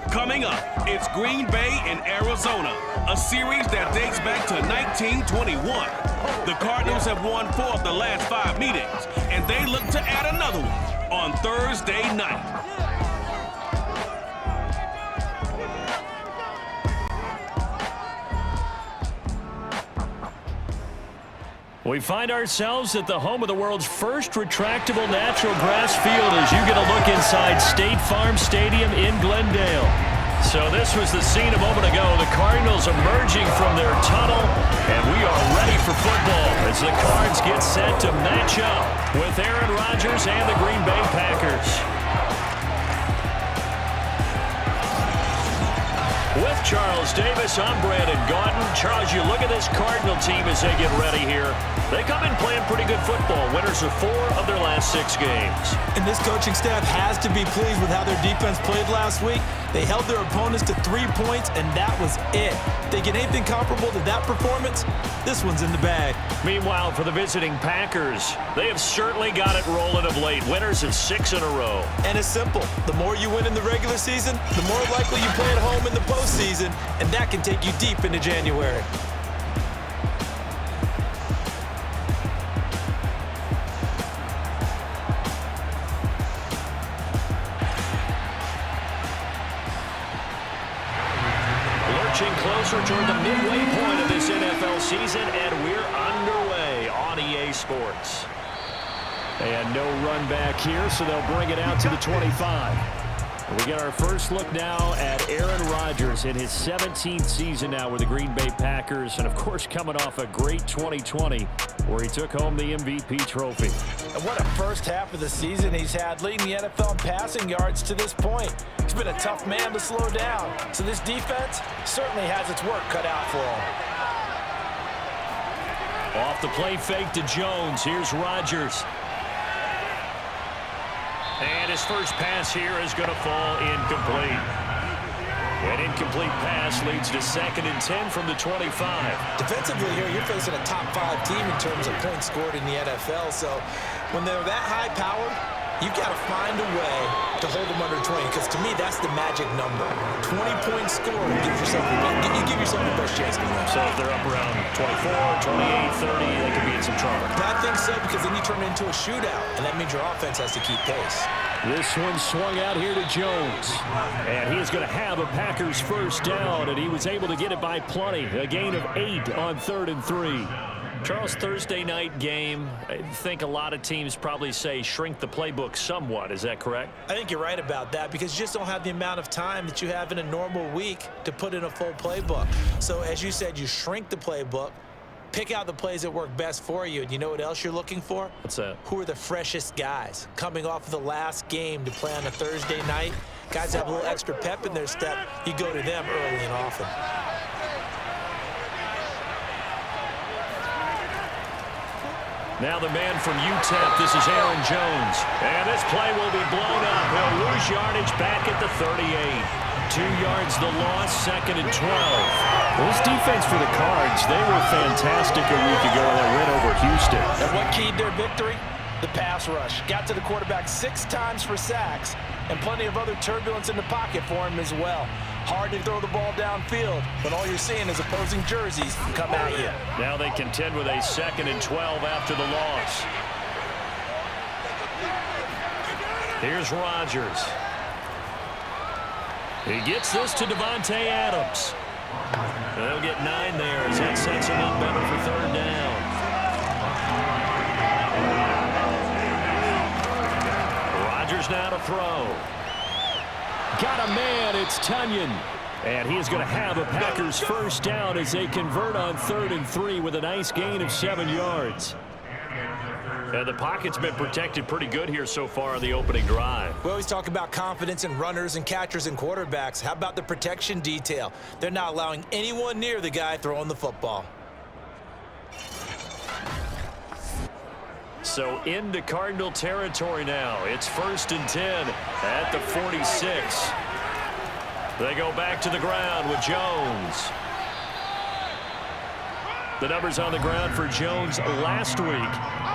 Coming up, it's Green Bay and Arizona, a series that dates back to 1921. The Cardinals have won 4 of the last 5 meetings, and they look to add another one on Thursday night. We find ourselves at the home of the world's first retractable natural grass field as you get a look inside State Farm Stadium in Glendale. So this was the scene a moment ago. The Cardinals emerging from their tunnel, and we are ready for football as the Cards get set to match up with Aaron Rodgers and the Green Bay Packers. With Charles Davis, I'm Brandon Gaudin. Charles, you look at this Cardinal team as they get ready here. They come in playing pretty good football. Winners of 4 of their last 6 games. And this coaching staff has to be pleased with how their defense played last week. They held their opponents to 3 points, and that was it. If they get anything comparable to that performance, this one's in the bag. Meanwhile, for the visiting Packers, they have certainly got it rolling of late. Winners of 6 in a row. And it's simple. The more you win in the regular season, the more likely you play at home in the postseason, and that can take you deep into January. Closer toward the midway point of this NFL season, and we're underway on EA Sports. And no run back here, so they'll bring it out to the 25. We get our first look now at Aaron Rodgers in his 17th season now with the Green Bay Packers, and of course coming off a great 2020 where he took home the MVP trophy. And what a first half of the season he's had, leading the NFL in passing yards to this point. He's been a tough man to slow down, so this defense certainly has its work cut out for him. Off the play fake to Jones. Here's Rodgers. And his first pass here is going to fall incomplete. An incomplete pass leads to 2nd and 10 from the 25. Defensively here, you're facing a top 5 team in terms of points scored in the NFL. So when they're that high-powered, you've got to find a way to hold them under 20, because to me, that's the magic number. 20 points scored, you give yourself the best chance to win. So if they're up around 24, 28, 30, they could be in some trouble. I think so, because then you turn it into a shootout, and that means your offense has to keep pace. This one swung out here to Jones. And he is going to have a Packers first down, and he was able to get it by plenty. A gain of 8 on 3rd and 3. Charles, Thursday night game, I think a lot of teams probably say shrink the playbook somewhat. Is that correct? I think you're right about that, because you just don't have the amount of time that you have in a normal week to put in a full playbook. So as you said, you shrink the playbook, pick out the plays that work best for you. And you know what else you're looking for? What's that? Who are the freshest guys coming off of the last game to play on a Thursday night? Guys have a little extra pep in their step. You go to them early and often. Now the man from UTEP, this is Aaron Jones. And this play will be blown up. He'll lose yardage back at the 38. 2 yards the loss, 2nd and 12. This defense for the Cards, they were fantastic a week ago in their win over Houston. And what keyed their victory? The pass rush. Got to the quarterback 6 times for sacks, and plenty of other turbulence in the pocket for him as well. Hard to throw the ball downfield when all you're seeing is opposing jerseys come at you. Now they contend with a 2nd and 12 after the loss. Here's Rodgers. He gets this to Devontae Adams. They'll get 9 there as that sets him up better for 3rd down. Rodgers now to throw. Got a man, it's Tunyon. And he is going to have a Packers first down as they convert on 3rd and 3 with a nice gain of 7 yards. And the pocket's been protected pretty good here so far on the opening drive. We always talk about confidence in runners and catchers and quarterbacks. How about the protection detail? They're not allowing anyone near the guy throwing the football. So into Cardinal territory now. It's 1st and 10 at the 46. They go back to the ground with Jones. The numbers on the ground for Jones last week: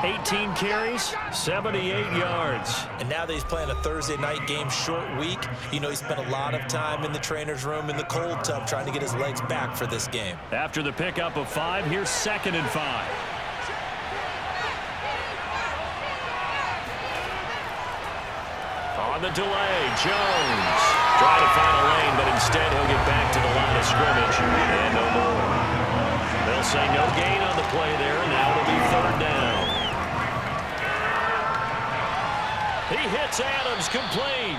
18 carries, 78 yards. And now that he's playing a Thursday night game, short week, you know he spent a lot of time in the trainer's room in the cold tub trying to get his legs back for this game. After the pickup of 5, here's 2nd and 5. On the delay, Jones trying to find a lane, but instead he'll get back to the line of scrimmage and no more. They'll say no gain on the play there, and now it'll be 3rd down. He hits Adams, complete.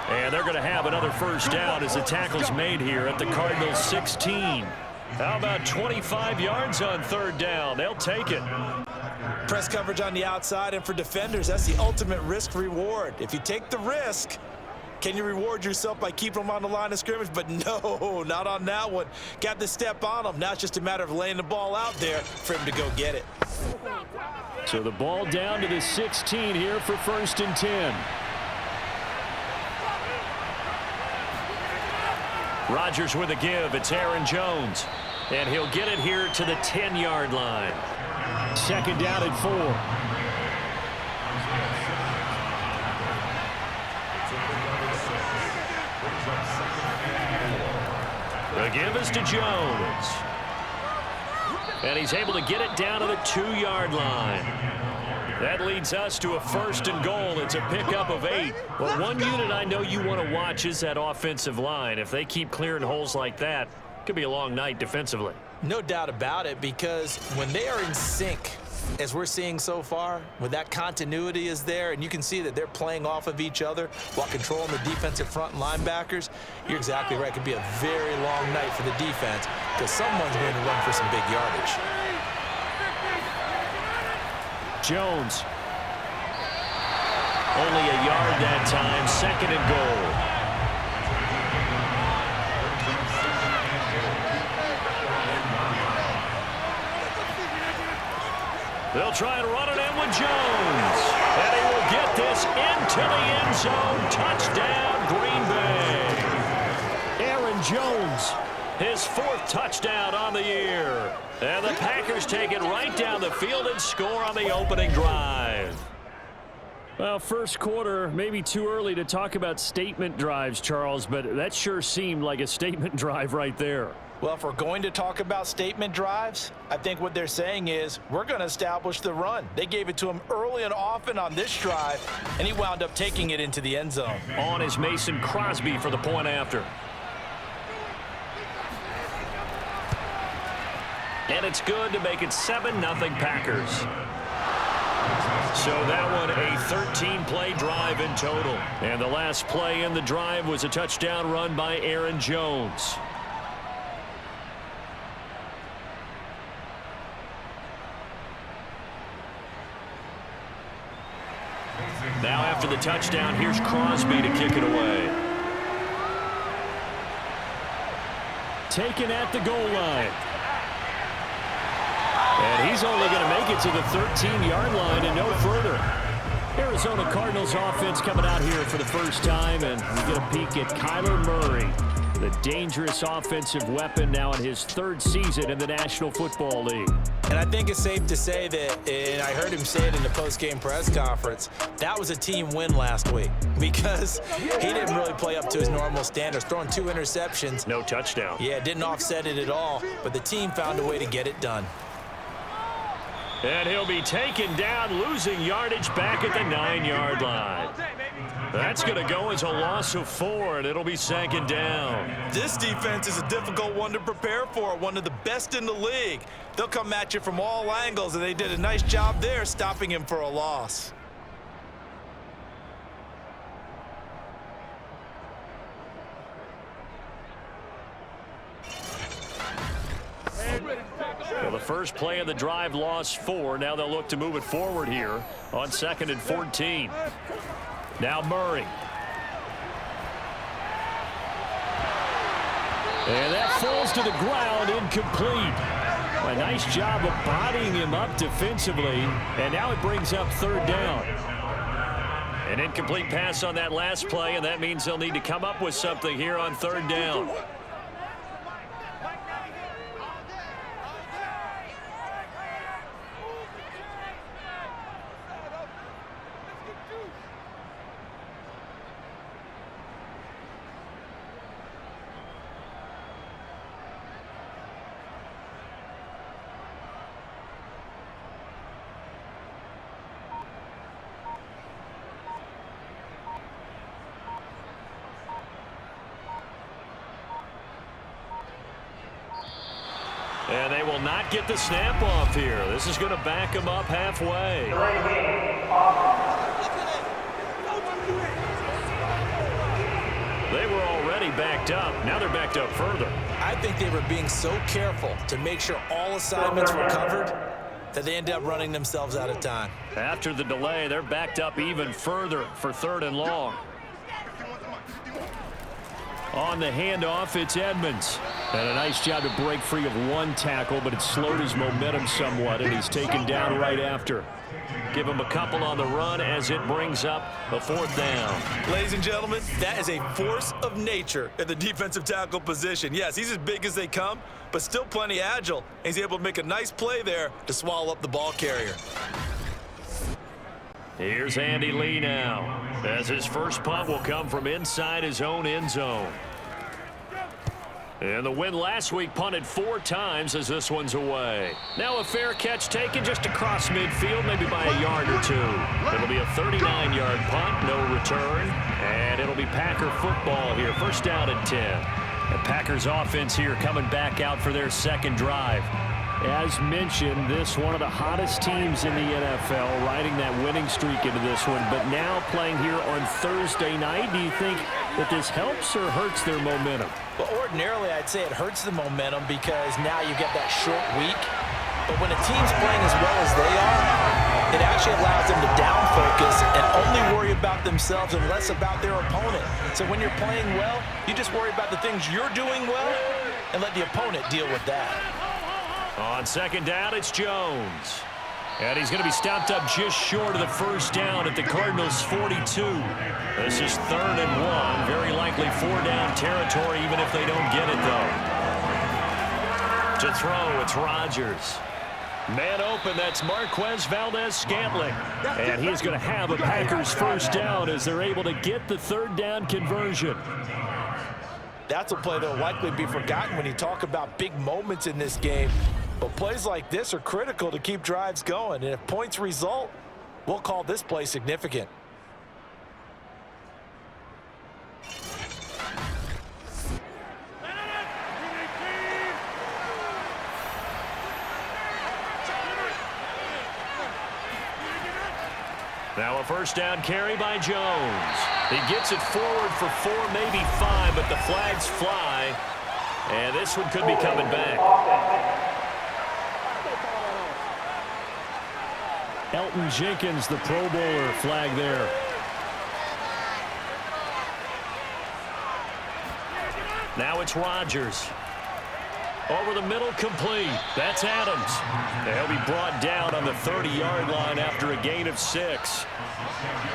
And they're going to have another 1st down as the tackle's made here at the Cardinals 16. How about 25 yards on 3rd down? They'll take it. Press coverage on the outside, and for defenders, that's the ultimate risk-reward. If you take the risk, can you reward yourself by keeping them on the line of scrimmage? But no, not on that one. Got to step on them. Now it's just a matter of laying the ball out there for him to go get it. So the ball down to the 16 here for 1st and 10. Rodgers with a give. It's Aaron Jones. And he'll get it here to the 10-yard line. 2nd down and 4. The give is to Jones. And he's able to get it down to the 2-yard line. That leads us to a 1st and goal. It's a pickup of 8. But one unit I know you want to watch is that offensive line. If they keep clearing holes like that, it could be a long night defensively. No doubt about it, because when they are in sync, as we're seeing so far, when that continuity is there and you can see that they're playing off of each other while controlling the defensive front and linebackers, you're exactly right. It could be a very long night for the defense because someone's going to run for some big yardage. Jones. Only a yard that time. 2nd and goal. They'll try and run it in with Jones. And he will get this into the end zone. Touchdown, Green Bay. Aaron Jones, his 4th touchdown on the year. And the Packers take it right down the field and score on the opening drive. Well, 1st quarter, maybe too early to talk about statement drives, Charles, but that sure seemed like a statement drive right there. Well, if we're going to talk about statement drives, I think what they're saying is we're going to establish the run. They gave it to him early and often on this drive, and he wound up taking it into the end zone. On is Mason Crosby for the point after. And it's good to make it 7-0 Packers. So that one a 13-play drive in total. And the last play in the drive was a touchdown run by Aaron Jones. Now after the touchdown, here's Crosby to kick it away. Taken at the goal line. And he's only going to make it to the 13-yard line and no further. Arizona Cardinals offense coming out here for the first time, and we get a peek at Kyler Murray, the dangerous offensive weapon now in his 3rd season in the National Football League. And I think it's safe to say that, and I heard him say it in the post-game press conference, that was a team win last week because he didn't really play up to his normal standards, throwing 2 interceptions. No touchdown. Yeah, didn't offset it at all, but the team found a way to get it done. And he'll be taken down, losing yardage back at the 9-yard line. That's going to go as a loss of 4, and it'll be 2nd down. This defense is a difficult one to prepare for, one of the best in the league. They'll come at you from all angles, and they did a nice job there stopping him for a loss. Well, the first play of the drive lost 4. Now they'll look to move it forward here on 2nd and 14. Now Murray. And that falls to the ground, incomplete. A nice job of bodying him up defensively. And now it brings up 3rd down. An incomplete pass on that last play, and that means they'll need to come up with something here on 3rd down. And they will not get the snap off here. This is going to back them up halfway. They were already backed up. Now they're backed up further. I think they were being so careful to make sure all assignments were covered that they end up running themselves out of time. After the delay, they're backed up even further for 3rd and long. On the handoff, it's Edmonds. And a nice job to break free of one tackle, but it slowed his momentum somewhat, and he's taken down right after. Give him a couple on the run as it brings up a 4th down. Ladies and gentlemen, that is a force of nature at the defensive tackle position. Yes, he's as big as they come, but still plenty agile. He's able to make a nice play there to swallow up the ball carrier. Here's Andy Lee now, as his first punt will come from inside his own end zone. And the win last week punted 4 times as this one's away. Now a fair catch taken just across midfield, maybe by a yard or 2. It'll be a 39-yard punt, no return. And it'll be Packer football here, 1st down and 10. The Packers offense here coming back out for their 2nd drive. As mentioned, this one of the hottest teams in the NFL, riding that winning streak into this one, but now playing here on Thursday night. Do you think that this helps or hurts their momentum? Well, ordinarily, I'd say it hurts the momentum because now you get that short week. But when a team's playing as well as they are, it actually allows them to down focus and only worry about themselves and less about their opponent. So when you're playing well, you just worry about the things you're doing well and let the opponent deal with that. On 2nd down, it's Jones. And he's going to be stopped up just short of the 1st down at the Cardinals' 42. This is 3rd and 1. Very likely 4-down territory, even if they don't get it, though. To throw, it's Rodgers. Man open, that's Marquez Valdez-Scantling. And he's going to have a Packers 1st down as they're able to get the 3rd down conversion. That's a play that will likely be forgotten when you talk about big moments in this game. But plays like this are critical to keep drives going. And if points result, we'll call this play significant. Now a 1st down carry by Jones. He gets it forward for 4, maybe 5, but the flags fly. And this one could be coming back. Elton Jenkins, the Pro Bowler, flag there. Now it's Rodgers. Over the middle, complete. That's Adams. He'll be brought down on the 30-yard line after a gain of 6.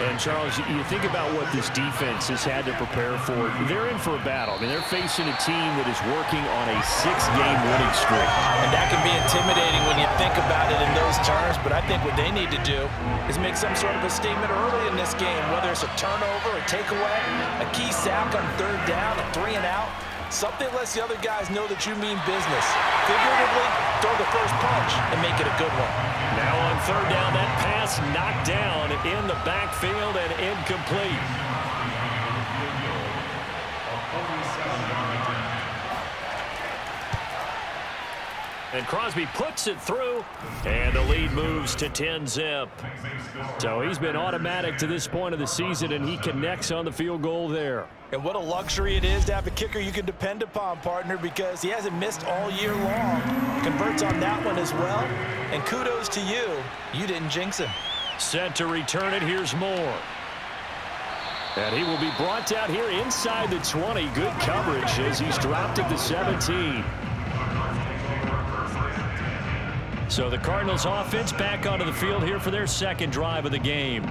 And, Charles, you think about what this defense has had to prepare for. They're in for a battle. I mean, they're facing a team that is working on a 6-game winning streak. And that can be intimidating when you think about it in those terms, but I think what they need to do is make some sort of a statement early in this game, whether it's a turnover, a takeaway, a key sack on 3rd down, a 3 and out. Something lets the other guys know that you mean business. Figuratively, throw the first punch and make it a good one. Now on 3rd down, that pass knocked down in the backfield and incomplete. And Crosby puts it through, and the lead moves to 10-zip. So he's been automatic to this point of the season, and he connects on the field goal there. And what a luxury it is to have a kicker you can depend upon, partner, because he hasn't missed all year long. Converts on that one as well. And kudos to you. You didn't jinx him. Set to return it. Here's Moore. And he will be brought down here inside the 20. Good coverage as he's dropped at the 17. So the Cardinals offense back onto the field here for their 2nd drive of the game.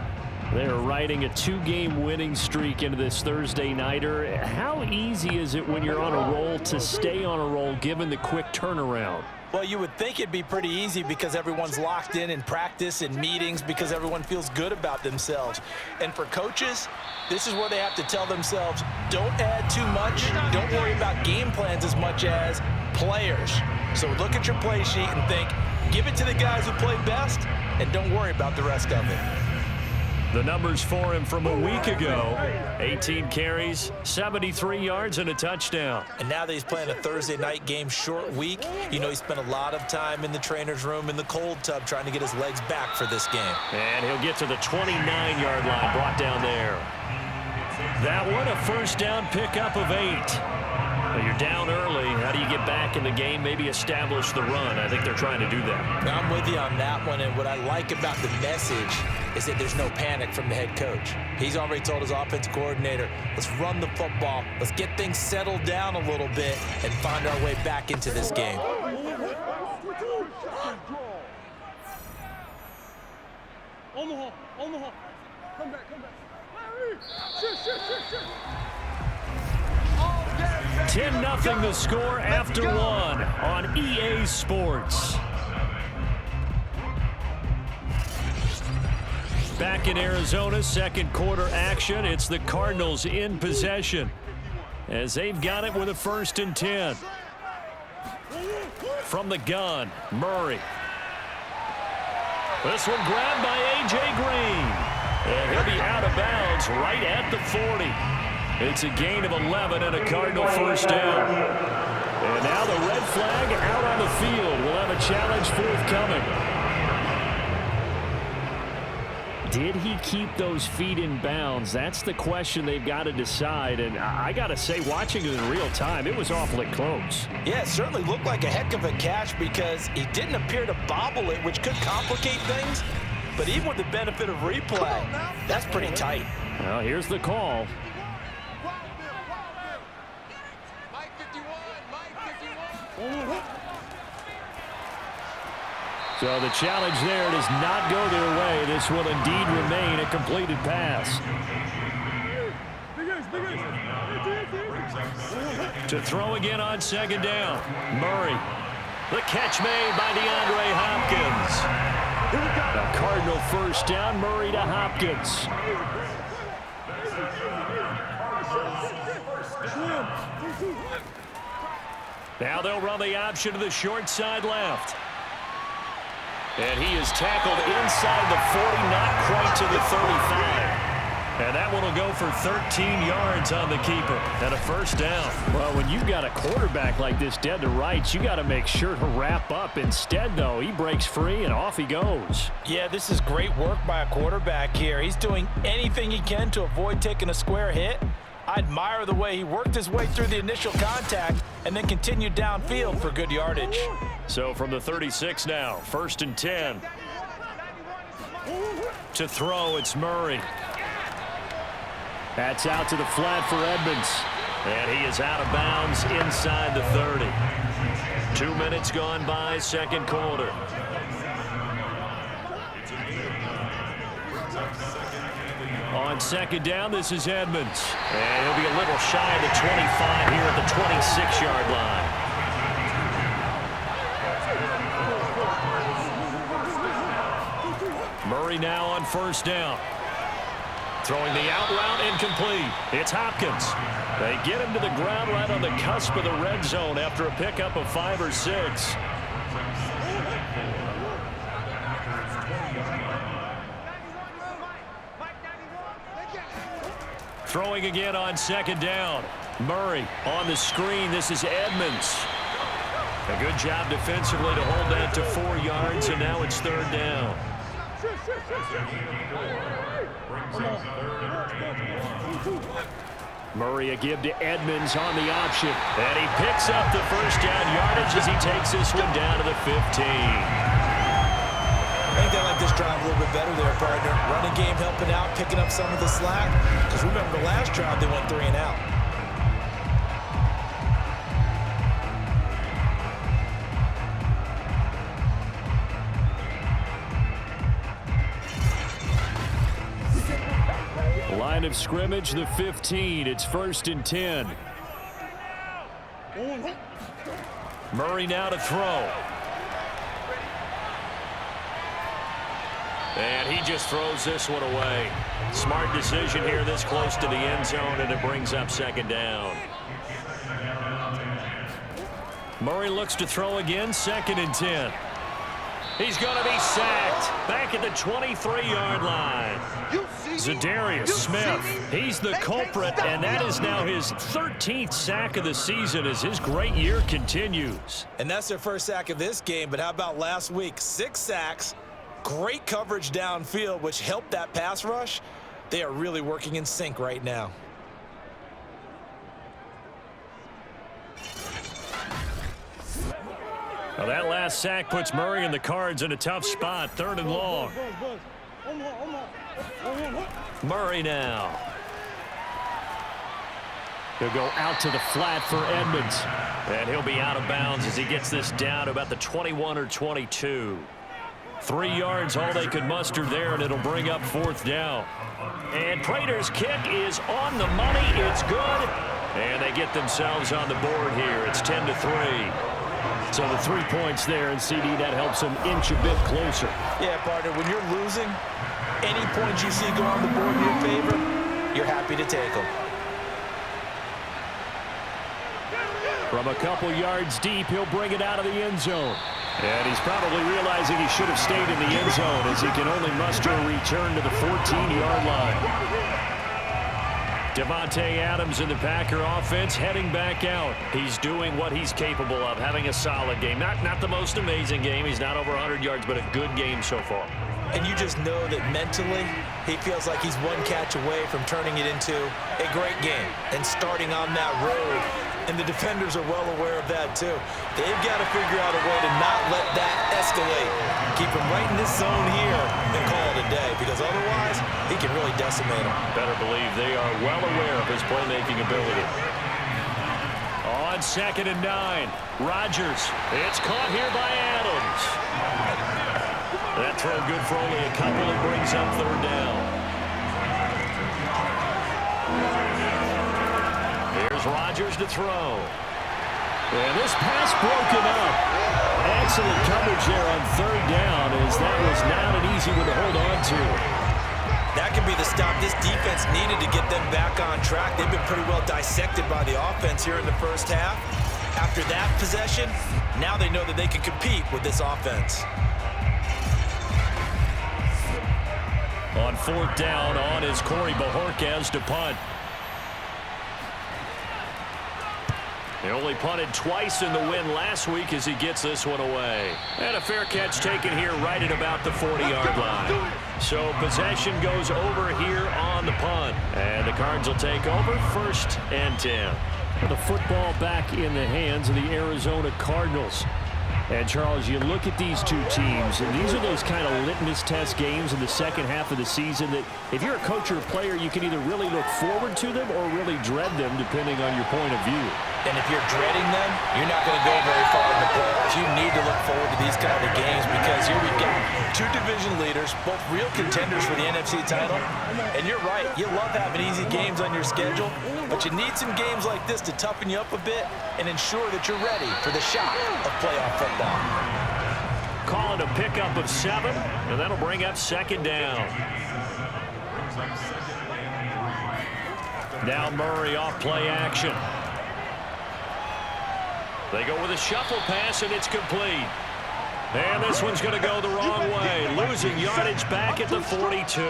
They're riding a 2-game winning streak into this Thursday nighter. How easy is it when you're on a roll to stay on a roll given the quick turnaround? Well, you would think it'd be pretty easy because everyone's locked in practice and meetings because everyone feels good about themselves. And for coaches, this is where they have to tell themselves, don't add too much. Don't worry about game plans as much as players. So look at your play sheet and think, give it to the guys who play best and don't worry about the rest of it. The numbers for him from a week ago: 18 carries, 73 yards, and a touchdown. And now that he's playing a Thursday night game, short week, you know he spent a lot of time in the trainer's room in the cold tub trying to get his legs back for this game. And he'll get to the 29-yard line, brought down there. That one, a first down pickup of 8. Well, you're down early. How do you get back in the game, maybe establish the run? I think they're trying to do that. Now, I'm with you on that one, and what I like about the message is that there's no panic from the head coach. He's already told his offensive coordinator, let's run the football, let's get things settled down a little bit and find our way back into this game. Omaha, come back. 10-0 the score after one on EA Sports. Back in Arizona, second quarter action. It's the Cardinals in possession as they've got it with a 1st and 10. From the gun, Murray. This one grabbed by A.J. Green. And he'll be out of bounds right at the 40. It's a gain of 11 and a Cardinal first down. And now the red flag out on the field. We'll have a challenge forthcoming. Did he keep those feet in bounds? That's the question they've got to decide. And I got to say, watching it in real time, it was awfully close. Yeah, it certainly looked like a heck of a catch because he didn't appear to bobble it, which could complicate things. But even with the benefit of replay, that's pretty tight. Well, here's the call. So the challenge there does not go their way. This will indeed remain a completed pass. To throw again on second down. Murray. The catch made by DeAndre Hopkins. A Cardinal first down. Murray to Hopkins. Now they'll run the option to the short side left. And he is tackled inside the 40, not quite to the 35. And that one will go for 13 yards on the keeper and a first down. Well, when you've got a quarterback like this dead to rights, you got to make sure to wrap up. Instead, though, he breaks free and off he goes. Yeah, this is great work by a quarterback here. He's doing anything he can to avoid taking a square hit. I admire the way he worked his way through the initial contact and then continued downfield for good yardage. So from the 36 now, 1st and 10. To throw, it's Murray. That's out to the flat for Edmonds. And he is out of bounds inside the 30. 2 minutes gone by, second quarter. On second down, this is Edmonds. And he'll be a little shy of the 25 here at the 26-yard line. Murray now on first down. Throwing the out route incomplete. It's Hopkins. They get him to the ground right on the cusp of the red zone after a pickup of 5 or 6. Throwing again on second down. Murray on the screen. This is Edmonds. A good job defensively to hold that to 4 yards, and now it's third down. Murray a give to Edmonds on the option. And he picks up the first down yardage as he takes this one down to the 15. I think they like this drive a little bit better there, partner. Running game helping out, picking up some of the slack. Because remember, the last drive they went 3 and out. Line of scrimmage, the 15. It's 1st and 10. Murray now to throw. And he just throws this one away. Smart decision here this close to the end zone, and it brings up second down. Murray looks to throw again, 2nd and 10. He's going to be sacked back at the 23-yard line. Zadarius Smith, he's the culprit, and that is now his 13th sack of the season as his great year continues. And that's their first sack of this game, but how about last week? 6 sacks, great coverage downfield, which helped that pass rush. They are really working in sync right now. Well, that last sack puts Murray and the Cards in a tough spot, 3rd and long. Murray now. He'll go out to the flat for Edmonds. And he'll be out of bounds as he gets this down to about the 21 or 22. 3 yards, all they could muster there, and it'll bring up 4th down. And Prater's kick is on the money. It's good. And they get themselves on the board here. It's 10-3. So the 3 points there, and CD, that helps them inch a bit closer. Yeah, partner, when you're losing, any points you see go on the board in your favor, you're happy to take them. From a couple yards deep, he'll bring it out of the end zone. And he's probably realizing he should have stayed in the end zone as he can only muster a return to the 14-yard line. Devontae Adams in the Packer offense heading back out. He's doing what he's capable of, having a solid game. Not the most amazing game. He's not over 100 yards, but a good game so far. And you just know that mentally he feels like he's one catch away from turning it into a great game and starting on that road. And the defenders are well aware of that too. They've got to figure out a way to not let that escalate. Keep him right in this zone here and call it a day, because otherwise he can really decimate him. Better believe they are well aware of his playmaking ability. On 2nd and 9, Rodgers. It's caught here by Adams. That throw good for only a couple. It brings up 3rd down. Here's Rodgers to throw. And this pass broken up. Excellent coverage there on 3rd down, as that was not an easy one to hold on to. That could be the stop this defense needed to get them back on track. They've been pretty well dissected by the offense here in the first half. After that possession, now they know that they can compete with this offense. On 4th down, on is Corey Bojorquez to punt. He only punted twice in the win last week as he gets this one away. And a fair catch taken here right at about the 40-yard line. So possession goes over here on the punt. And the Cards will take over, 1st and 10. The football back in the hands of the Arizona Cardinals. And, Charles, you look at these two teams, and these are those kind of litmus test games in the second half of the season that if you're a coach or a player, you can either really look forward to them or really dread them, depending on your point of view. And if you're dreading them, you're not going to go very far in the playoffs. You need to look forward to these kind of games, because here we've got 2 division leaders, both real contenders for the NFC title. And you're right, you love having easy games on your schedule, but you need some games like this to toughen you up a bit and ensure that you're ready for the shock of playoff football. Calling a pickup of 7, and that'll bring up 2nd down. Now Murray off play action. They go with a shuffle pass, and it's complete. And this one's going to go the wrong way, losing yardage back at the 42.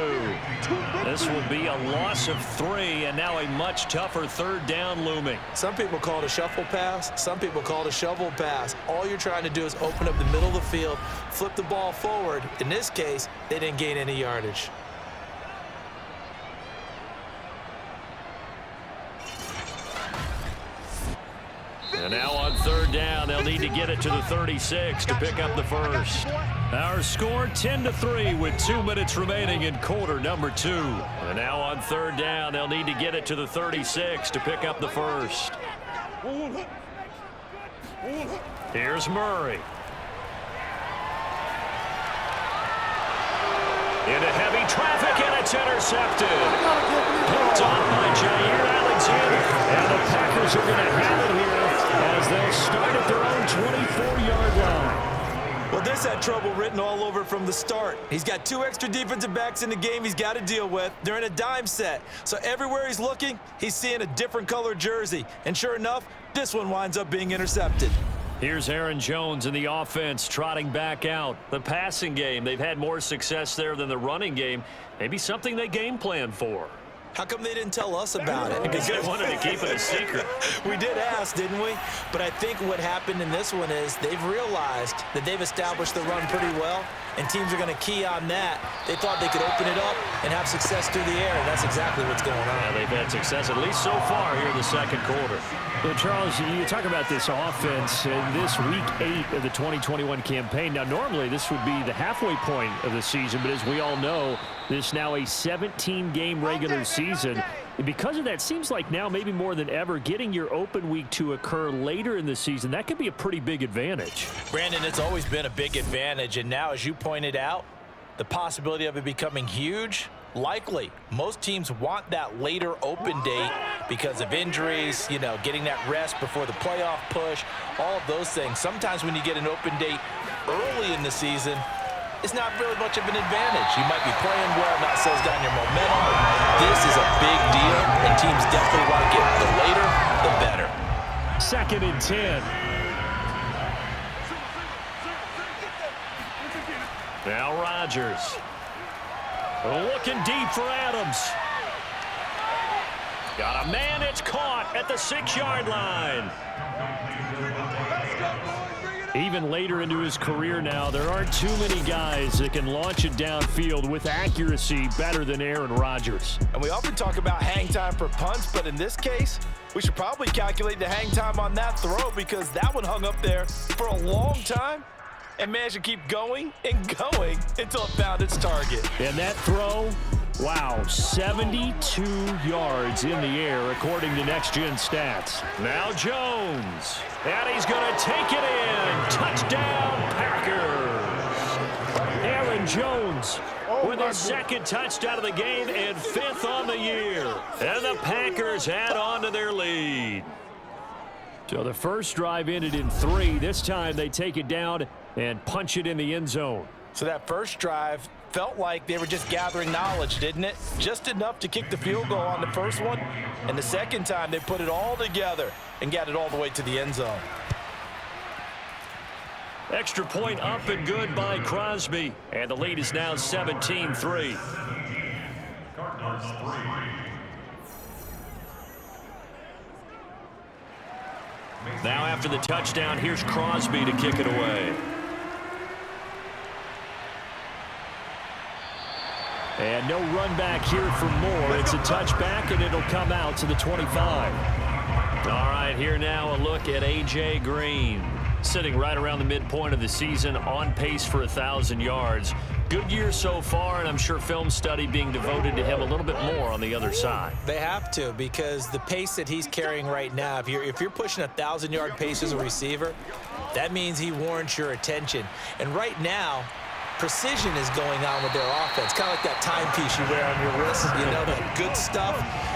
This will be a loss of 3, and now a much tougher 3rd down looming. Some people call it a shuffle pass. Some people call it a shovel pass. All you're trying to do is open up the middle of the field, flip the ball forward. In this case, they didn't gain any yardage. And now on 3rd down, they'll need to get it to the 36 to pick up the 1st. Our score 10-3 with 2 minutes remaining in quarter number 2. And now on 3rd down, they'll need to get it to the 36 to pick up the 1st. Here's Murray. Into heavy traffic, and it's intercepted. Picked on by Jair Alexander. And the Packers are going to have it here as they'll start at their own 24-yard line. Well, this had trouble written all over from the start. He's got 2 extra defensive backs in the game he's got to deal with. They're in a dime set. So everywhere he's looking, he's seeing a different color jersey. And sure enough, this one winds up being intercepted. Here's Aaron Jones in the offense trotting back out. The passing game, they've had more success there than the running game. Maybe something they game plan for. How come they didn't tell us about it? Because they wanted to keep it a secret. We did ask, didn't we? But I think what happened in this one is they've realized that they've established the run pretty well, and teams are going to key on that. They thought they could open it up and have success through the air, and that's exactly what's going on. Yeah, they've had success, at least so far here in the second quarter. Well, Charles, you talk about this offense in this week 8 of the 2021 campaign. Now, normally this would be the halfway point of the season, but as we all know, this is now a 17-game regular season. And because of that, seems like now maybe more than ever, getting your open week to occur later in the season, that could be a pretty big advantage. Brandon, it's always been a big advantage, and now, as you pointed out, the possibility of it becoming huge, likely. Most teams want that later open date because of injuries, you know, getting that rest before the playoff push, all of those things. Sometimes when you get an open date early in the season, it's not really much of an advantage. You might be playing well, not slows down your momentum. This is a big deal, and teams definitely want to get the later, the better. 2nd and 10. Now Rodgers. Looking deep for Adams. Got a man, it's caught at the 6-yard line. Even later into his career now, there aren't too many guys that can launch it downfield with accuracy better than Aaron Rodgers. And we often talk about hang time for punts, but in this case, we should probably calculate the hang time on that throw because that one hung up there for a long time and managed to keep going and going until it found its target. And that throw, wow, 72 yards in the air according to Next Gen Stats. Now Jones. And he's going to take it in. Touchdown, Packers. Aaron Jones with his 2nd touchdown of the game and 5th on the year. And the Packers add on to their lead. So the first drive ended in 3. This time they take it down and punch it in the end zone. So that first drive felt like they were just gathering knowledge, didn't it? Just enough to kick the field goal on the first one. And the second time, they put it all together and got it all the way to the end zone. Extra point up and good by Crosby. And the lead is now 17-3. Now after the touchdown, here's Crosby to kick it away. And no run back here for more. It's a touchback, and it'll come out to the 25. All right, here now a look at A.J. Green. Sitting right around the midpoint of the season, on pace for 1,000 yards. Good year so far, and I'm sure film study being devoted to him a little bit more on the other side. They have to, because the pace that he's carrying right now, if you're pushing 1,000-yard pace as a receiver, that means he warrants your attention. And right now, precision is going on with their offense. Kind of like that timepiece you wear on your wrist. You know, that good stuff.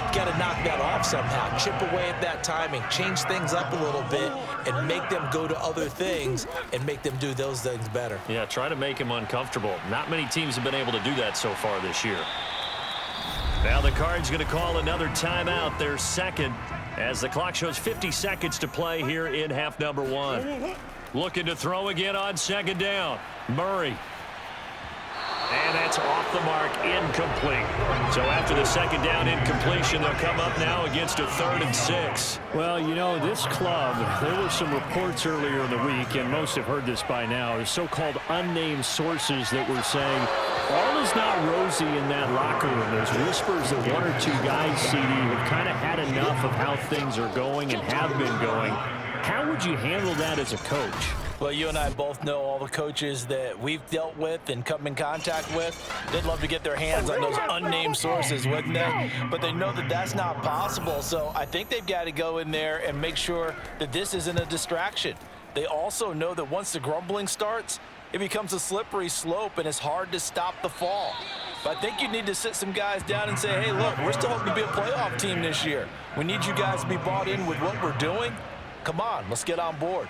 You got to knock that off somehow. Chip away at that timing. Change things up a little bit and make them go to other things and make them do those things better. Yeah, try to make him uncomfortable. Not many teams have been able to do that so far this year. Now the Cards going to call another timeout, their 2nd, as the clock shows 50 seconds to play here in half number 1. Looking to throw again on 2nd down. Murray. And that's off the mark, incomplete. So after the 2nd down incompletion, they'll come up now against a 3rd and 6. Well, you know, this club, there were some reports earlier in the week, and most have heard this by now, the so-called unnamed sources that were saying all is not rosy in that locker room. There's whispers that 1 or 2 guys, CD, have kind of had enough of how things are going and have been going. How would you handle that as a coach? Well, you and I both know all the coaches that we've dealt with and come in contact with. They'd love to get their hands on those unnamed sources, wouldn't they? But they know that that's not possible. So I think they've got to go in there and make sure that this isn't a distraction. They also know that once the grumbling starts, it becomes a slippery slope and it's hard to stop the fall. But I think you need to sit some guys down and say, hey, look, we're still hoping to be a playoff team this year. We need you guys to be bought in with what we're doing. Come on, let's get on board.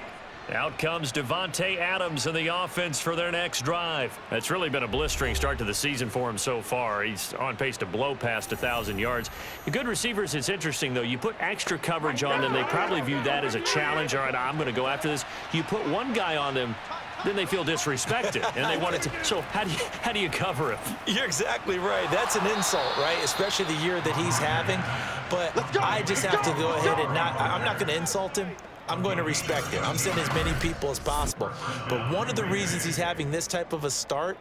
Out comes Devontae Adams in the offense for their next drive. It's really been a blistering start to the season for him so far. He's on pace to blow past 1,000 yards. The good receivers, it's interesting, though. You put extra coverage on them, they probably view that as a challenge. All right, I'm going to go after this. You put one guy on them, then they feel disrespected, and they want it to. So how do you cover him? You're exactly right. That's an insult, right? Especially the year that he's having. But I just have to go ahead and I'm not going to insult him. I'm going to respect him. I'm sending as many people as possible. But one of the reasons he's having this type of a start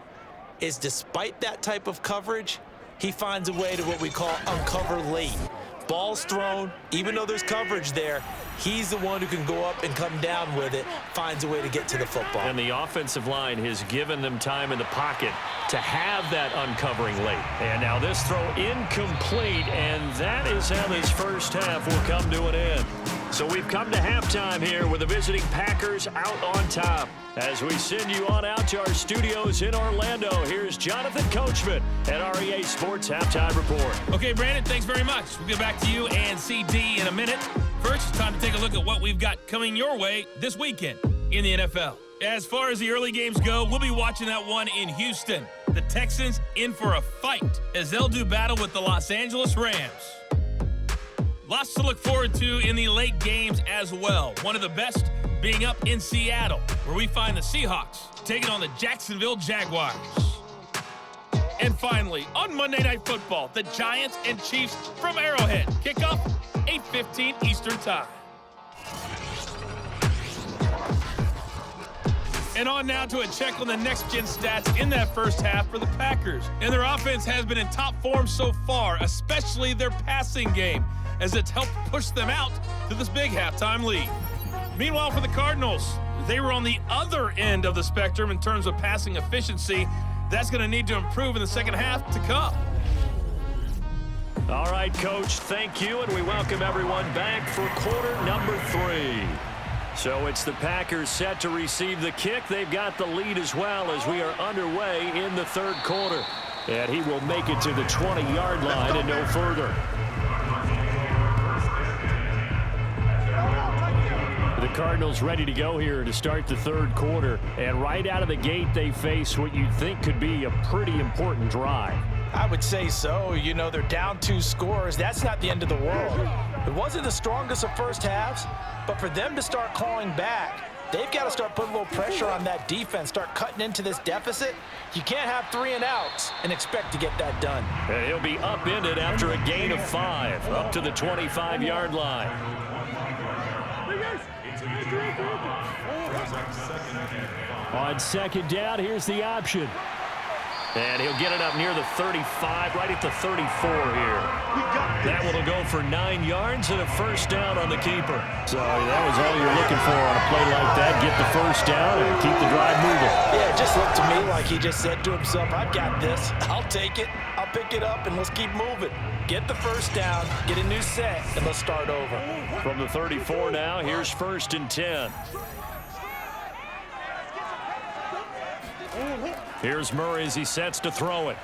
is despite that type of coverage, he finds a way to what we call uncover late. Ball's thrown, even though there's coverage there, he's the one who can go up and come down with it, finds a way to get to the football. And the offensive line has given them time in the pocket to have that uncovering late. And now this throw incomplete, and that is how this first half will come to an end. So we've come to halftime here with the visiting Packers out on top. As we send you on out to our studios in Orlando, here's Jonathan Coachman at REA Sports Halftime Report. Okay, Brandon, thanks very much. We'll get back to you and CD in a minute. First, it's time to take a look at what we've got coming your way this weekend in the NFL. As far as the early games go, we'll be watching that one in Houston. The Texans in for a fight as they'll do battle with the Los Angeles Rams. Lots to look forward to in the late games as well. One of the best being up in Seattle, where we find the Seahawks taking on the Jacksonville Jaguars. And finally, on Monday Night Football, the Giants and Chiefs from Arrowhead. Kickoff, 8:15 Eastern Time. And on now to a check on the next-gen stats in that first half for the Packers. And their offense has been in top form so far, especially their passing game, as it's helped push them out to this big halftime lead. Meanwhile, for the Cardinals, they were on the other end of the spectrum in terms of passing efficiency. That's going to need to improve in the second half to come. All right, Coach, thank you, and we welcome everyone back for quarter number 3. So it's the Packers set to receive the kick. They've got the lead as well as we are underway in the third quarter. And he will make it to the 20-yard line and no further. The Cardinals ready to go here to start the third quarter. And right out of the gate, they face what you'd think could be a pretty important drive. I would say so. You know, they're down 2 scores. That's not the end of the world. It wasn't the strongest of first halves, but for them to start clawing back, they've got to start putting a little pressure on that defense, start cutting into this deficit. You can't have 3 and outs and expect to get that done. And he'll be upended after a gain of 5, up to the 25-yard line. On second down, here's the option. And he'll get it up near the 35, right at the 34 here. That will go for 9 yards and a first down on the keeper. So that was all you're looking for on a play like that. Get the first down and keep the drive moving. Yeah, it just looked to me like he just said to himself, I've got this. I'll take it. I'll pick it up, and let's keep moving. Get the first down, get a new set, and let's start over. From the 34 now, here's 1st and 10. Here's Murray as he sets to throw it.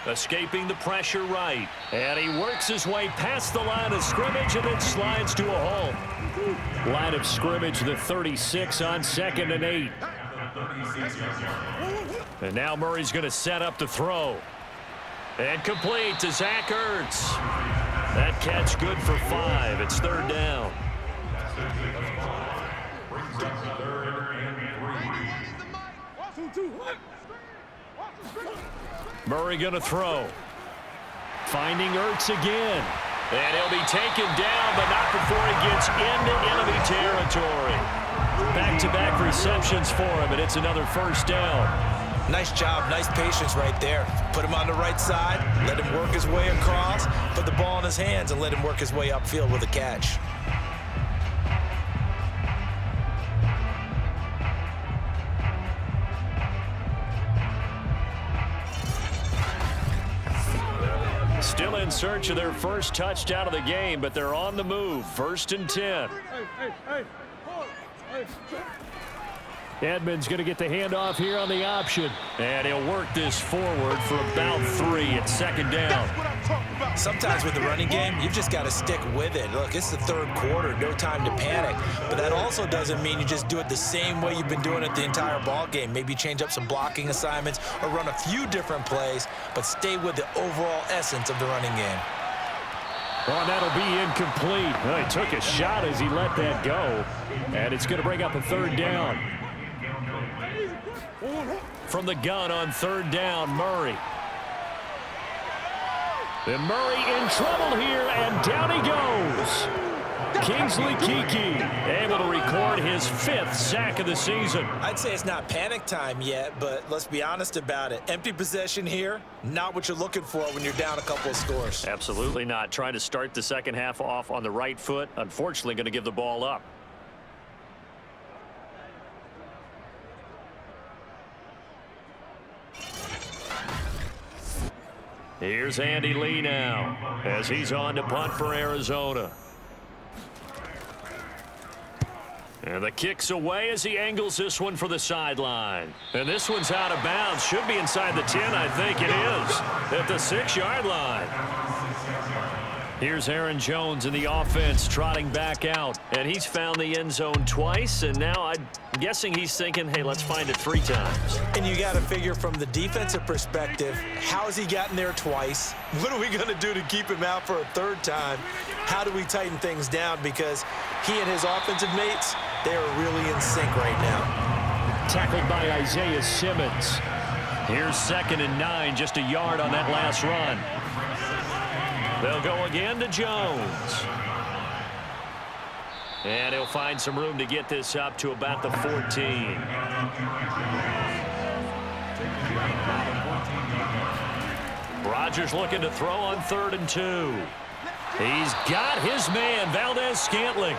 Escaping the pressure right. And he works his way past the line of scrimmage and then slides to a hole. Line of scrimmage, the 36 on 2nd and 8. And now Murray's going to set up the throw. And complete to Zach Ertz. That catch good for 5. It's 3rd down. Murray going to throw. Finding Ertz again. And he'll be taken down, but not before he gets into enemy territory. Back-to-back receptions for him, and it's another first down. Nice job, nice patience right there. Put him on the right side, let him work his way across, put the ball in his hands, and let him work his way upfield with a catch. Still in search of their first touchdown of the game, but they're on the move. 1st and 10. Edmonds going to get the handoff here on the option. And he'll work this forward for about 3. Murray at second down. Sometimes with the running game, you've just got to stick with it. Look, it's the third quarter, no time to panic. But that also doesn't mean you just do it the same way you've been doing it the entire ball game. Maybe change up some blocking assignments or run a few different plays, but stay with the overall essence of the running game. Oh, that'll be incomplete. Well, he took a shot as he let that go, and it's going to bring up a third down. From the gun on third down, Murray. And Murray in trouble here, and down he goes. Kingsley Keke able to record his 5th sack of the season. I'd say it's not panic time yet, but let's be honest about it. Empty possession here, not what you're looking for when you're down a couple of scores. Absolutely not. Trying to start the second half off on the right foot. Unfortunately, going to give the ball up. Here's Andy Lee now as he's on to punt for Arizona. And the kick's away as he angles this one for the sideline. And this one's out of bounds. Should be inside the 10, I think it is, at the 6-yard line. Here's Aaron Jones in the offense trotting back out. And he's found the end zone twice, and now I'm guessing he's thinking, hey, let's find it 3 times. And you got to figure from the defensive perspective, how has he gotten there twice? What are we going to do to keep him out for a 3rd time? How do we tighten things down? Because he and his offensive mates, they are really in sync right now. Tackled by Isaiah Simmons. Here's 2nd and 9, just a yard on that last run. They'll go again to Jones. And he'll find some room to get this up to about the 14. Rodgers looking to throw on 3rd and 2. He's got his man, Valdez-Scantling.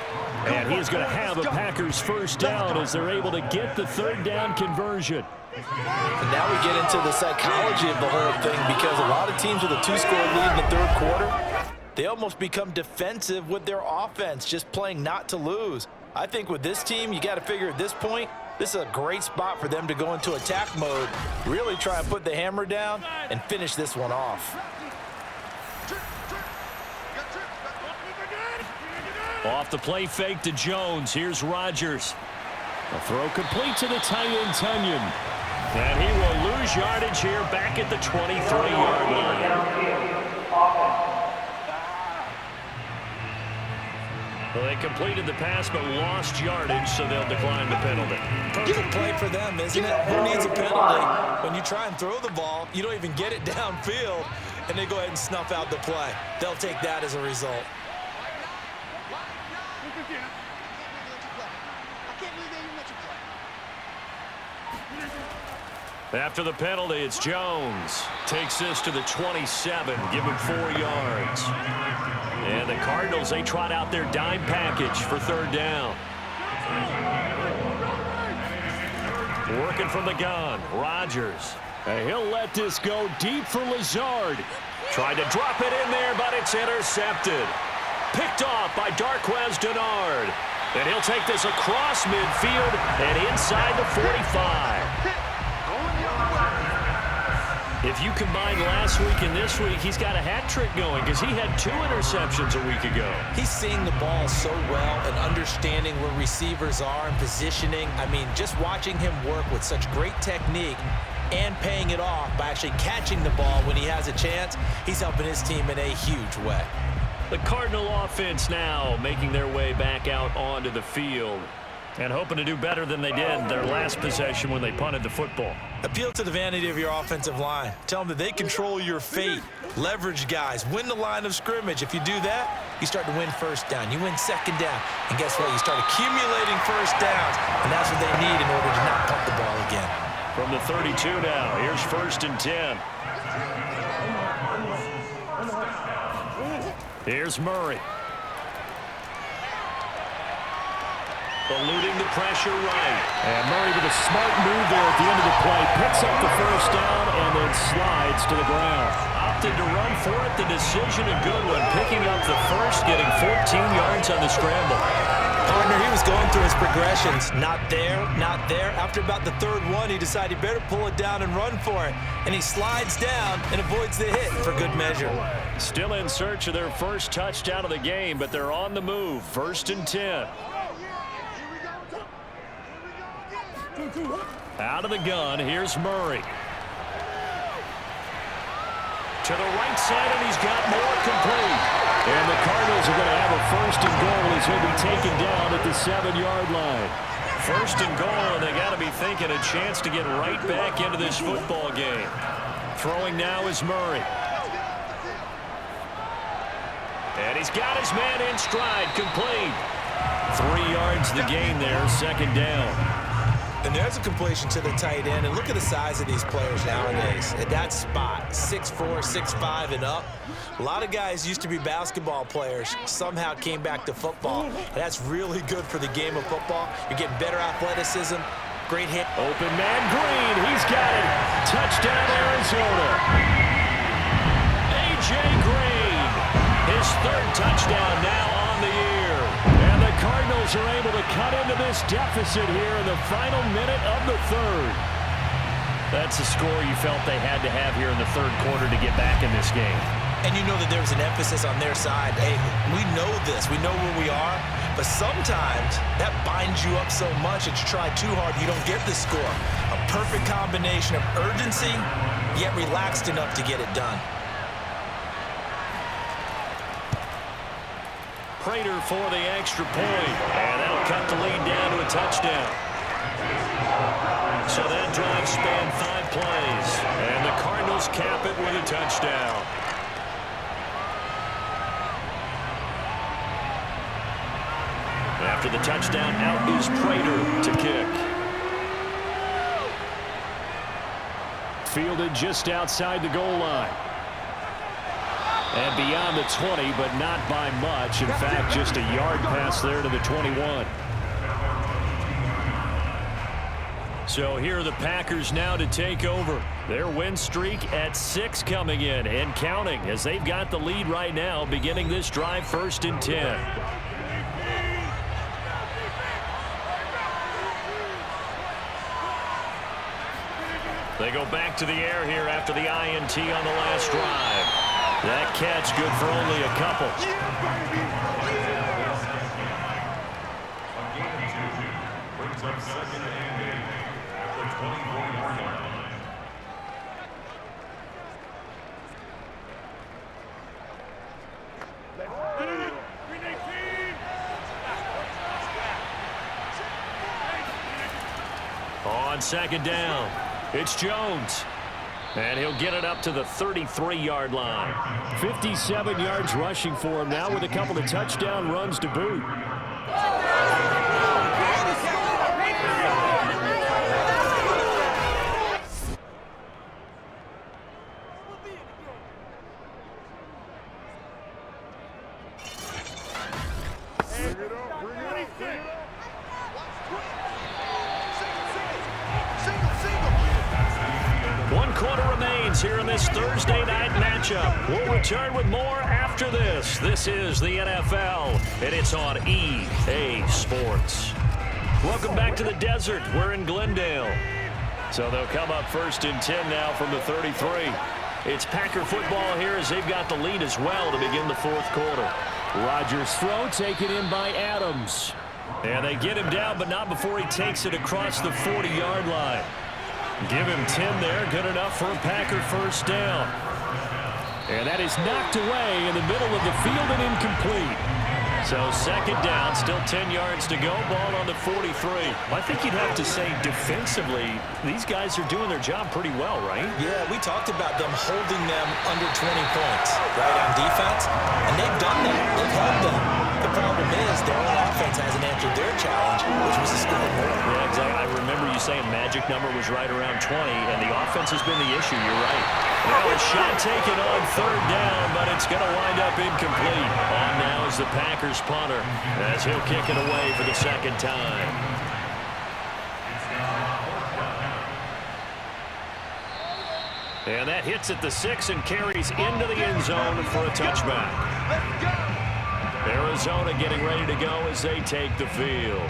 And he's going to have a Packers first down as they're able to get the 3rd down conversion. And now we get into the psychology of the whole thing, because a lot of teams with a 2-score lead in the 3rd quarter, they almost become defensive with their offense, just playing not to lose. I think with this team, you got to figure at this point, this is a great spot for them to go into attack mode, really try and put the hammer down and finish this one off. Off the play fake to Jones. Here's Rodgers. A throw complete to the tight end, Tunyon. And he will lose yardage here back at the 23-yard line. Well, they completed the pass but lost yardage, so they'll decline the penalty. Perfect play for them, isn't it? Who needs a penalty? When you try and throw the ball, you don't even get it downfield, and they go ahead and snuff out the play. They'll take that as a result. After the penalty, it's Jones. Takes this to the 27. Give him 4 yards. And the Cardinals, they trot out their dime package for 3rd down. Working from the gun, Rodgers. And he'll let this go deep for Lazard. Tried to drop it in there, but it's intercepted. Picked off by Darquez Dennard. And he'll take this across midfield and inside the 45. If you combine last week and this week, he's got a hat trick going because he had 2 interceptions a week ago. He's seeing the ball so well and understanding where receivers are and positioning. I mean, just watching him work with such great technique and paying it off by actually catching the ball when he has a chance, he's helping his team in a huge way. The Cardinal offense now making their way back out onto the field and hoping to do better than they did their last possession when they punted the football. Appeal to the vanity of your offensive line. Tell them that they control your fate. Leverage guys. Win the line of scrimmage. If you do that, you start to win 1st down. You win 2nd down. And guess what? You start accumulating 1st downs. And that's what they need in order to not punt the ball again. From the 32 now, here's 1st and 10. Here's Murray. Eluding the pressure right. And Murray with a smart move there at the end of the play. Picks up the 1st down and then slides to the ground. opted to run for it. The decision, a good one. Picking up the first, getting 14 yards on the scramble. Partner, he was going through his progressions. Not there, not there. After about the third one, he decided he better pull it down and run for it. And he slides down and avoids the hit for good measure. Still in search of their first touchdown of the game, but they're on the move. 1st and 10. Out of the gun, here's Murray. To the right side, and he's got more complete. And the Cardinals are going to have a 1st and goal as he'll be taken down at the 7-yard line. 1st and goal, and they got to be thinking a chance to get right back into this football game. Throwing now is Murray. And he's got his man in stride, complete. 3 yards the gain there, 2nd down. And there's a completion to the tight end. And look at the size of these players nowadays. At that spot, 6'4", 6'5", and up. A lot of guys used to be basketball players, somehow came back to football. And that's really good for the game of football. You're getting better athleticism. Great hit. Open man Green. He's got it. Touchdown, Arizona. A.J. Green. His 3rd touchdown now on the year. And the Cardinals are able to cut into this deficit here in the final minute of the 3rd. That's a score you felt they had to have here in the 3rd quarter to get back in this game. And you know that there's an emphasis on their side. Hey, we know this. We know where we are. But sometimes that binds you up so much that you try too hard, you don't get the score. A perfect combination of urgency, yet relaxed enough to get it done. Prater for the extra point, and that'll cut the lead down to a touchdown. So that drive spanned 5 plays, and the Cardinals cap it with a touchdown. After the touchdown, out is Prater to kick. Fielded just outside the goal line. And beyond the 20, but not by much. In fact, just a yard pass there to the 21. So here are the Packers now to take over. Their win streak at 6 coming in and counting as they've got the lead right now beginning this drive 1st and 10. They go back to the air here after the INT on the last drive. That catch good for only a couple. On 2nd down, it's Jones. And he'll get it up to the 33-yard line. 57 yards rushing for him now with a couple of touchdown runs to boot. Here in this Thursday night matchup. We'll return with more after this. This is the NFL, and it's on EA Sports. Welcome back to the desert. We're in Glendale. So they'll come up 1st and 10 now from the 33. It's Packer football here as they've got the lead as well to begin the 4th quarter. Rodgers' throw taken in by Adams. And they get him down, but not before he takes it across the 40-yard line. Give him 10 there. Good enough for a Packer 1st down. And that is knocked away in the middle of the field and incomplete. So 2nd down, still 10 yards to go. Ball on the 43. I think you'd have to say defensively, these guys are doing their job pretty well, right? Yeah, we talked about them holding them under 20 points, right, on defense. And they've done that. They've held them. The problem is their own offense hasn't answered their challenge, which was to score more. Yeah, exactly. I remember you saying magic number was right around 20, and the offense has been the issue. You're right. Now a shot taken on 3rd down, but it's going to wind up incomplete. On now is the Packers punter as he'll kick it away for the 2nd time. And that hits at the 6 and carries into the end zone for a touchback. Arizona getting ready to go as they take the field.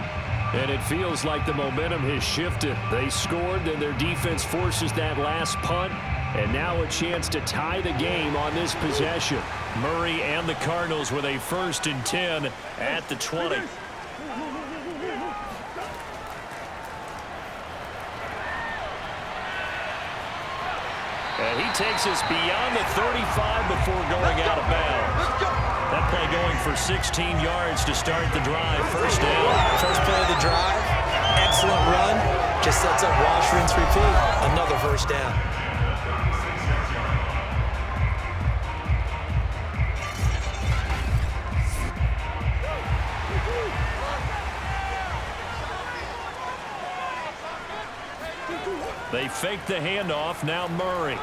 And it feels like the momentum has shifted. They scored, then their defense forces that last punt, and now a chance to tie the game on this possession. Murray and the Cardinals with a 1st and 10 at the 20. And he takes us beyond the 35 before going out of bounds. That play going for 16 yards to start the drive. First down. First play of the drive. Excellent run. Just sets up wash, rinse, repeat. Another first down. They fake the handoff. Now Murray.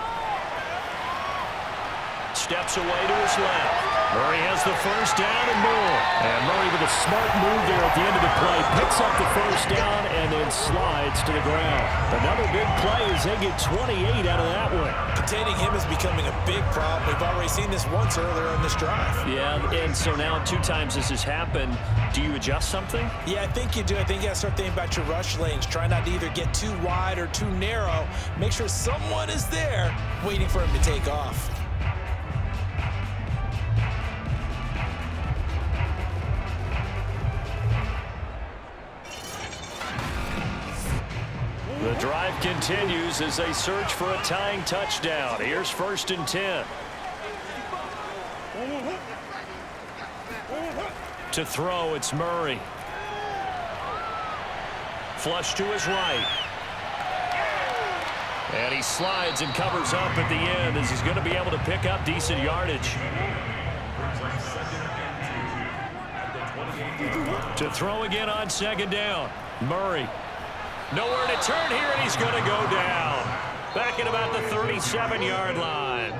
Steps away to his left. Murray has the first down and more. And Murray with a smart move there at the end of the play. Picks up the first down and then slides to the ground. Another big play as they get 28 out of that one. Containing him is becoming a big problem. We've already seen this once earlier in this drive. Yeah, and so now 2 times this has happened. Do you adjust something? Yeah, I think you do. I think you got to start thinking about your rush lanes. Try not to either get too wide or too narrow. Make sure someone is there waiting for him to take off. The drive continues as they search for a tying touchdown. Here's 1st and 10. To throw, it's Murray. Flush to his right. And he slides and covers up at the end as he's going to be able to pick up decent yardage. To throw again on 2nd down. Murray. Nowhere to turn here, and he's going to go down. Back at about the 37-yard line.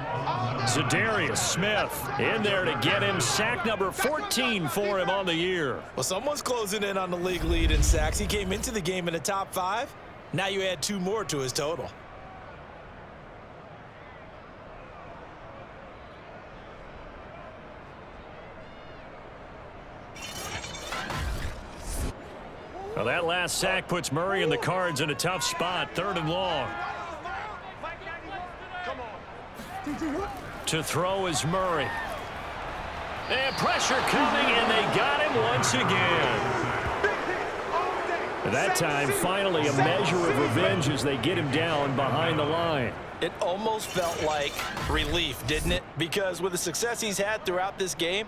Zadarius Smith in there to get him. Sack number 14 for him on the year. Well, someone's closing in on the league lead in sacks. He came into the game in the top 5. Now you add 2 more to his total. Well, that last sack puts Murray and the Cards in a tough spot. 3rd and long. To throw is Murray. And pressure coming, and they got him once again. That time, finally, a measure of revenge as they get him down behind the line. It almost felt like relief, didn't it? Because with the success he's had throughout this game,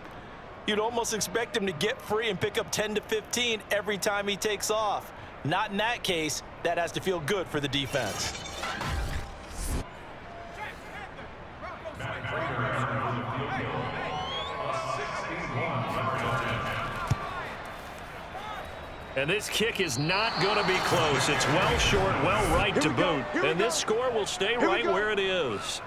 you'd almost expect him to get free and pick up 10 to 15 every time he takes off. Not in that case. That has to feel good for the defense. And this kick is not going to be close. It's well short, well right to boot. And this score will stay right where it is.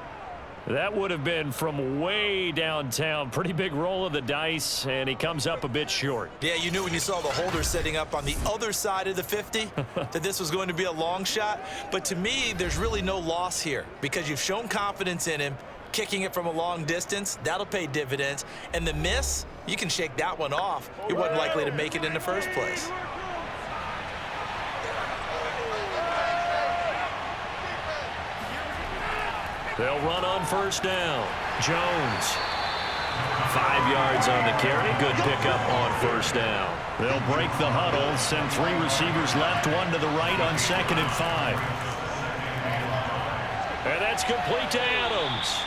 That would have been from way downtown. Pretty big roll of the dice, and he comes up a bit short. Yeah, you knew when you saw the holder setting up on the other side of the 50 that this was going to be a long shot. But to me, there's really no loss here because you've shown confidence in him. Kicking it from a long distance, that'll pay dividends. And the miss, you can shake that one off. He wasn't likely to make it in the first place. They'll run on 1st down. Jones. 5 yards on the carry. Good pickup on 1st down. They'll break the huddle, send 3 receivers left, 1 to the right on 2nd and 5. And that's complete to Adams.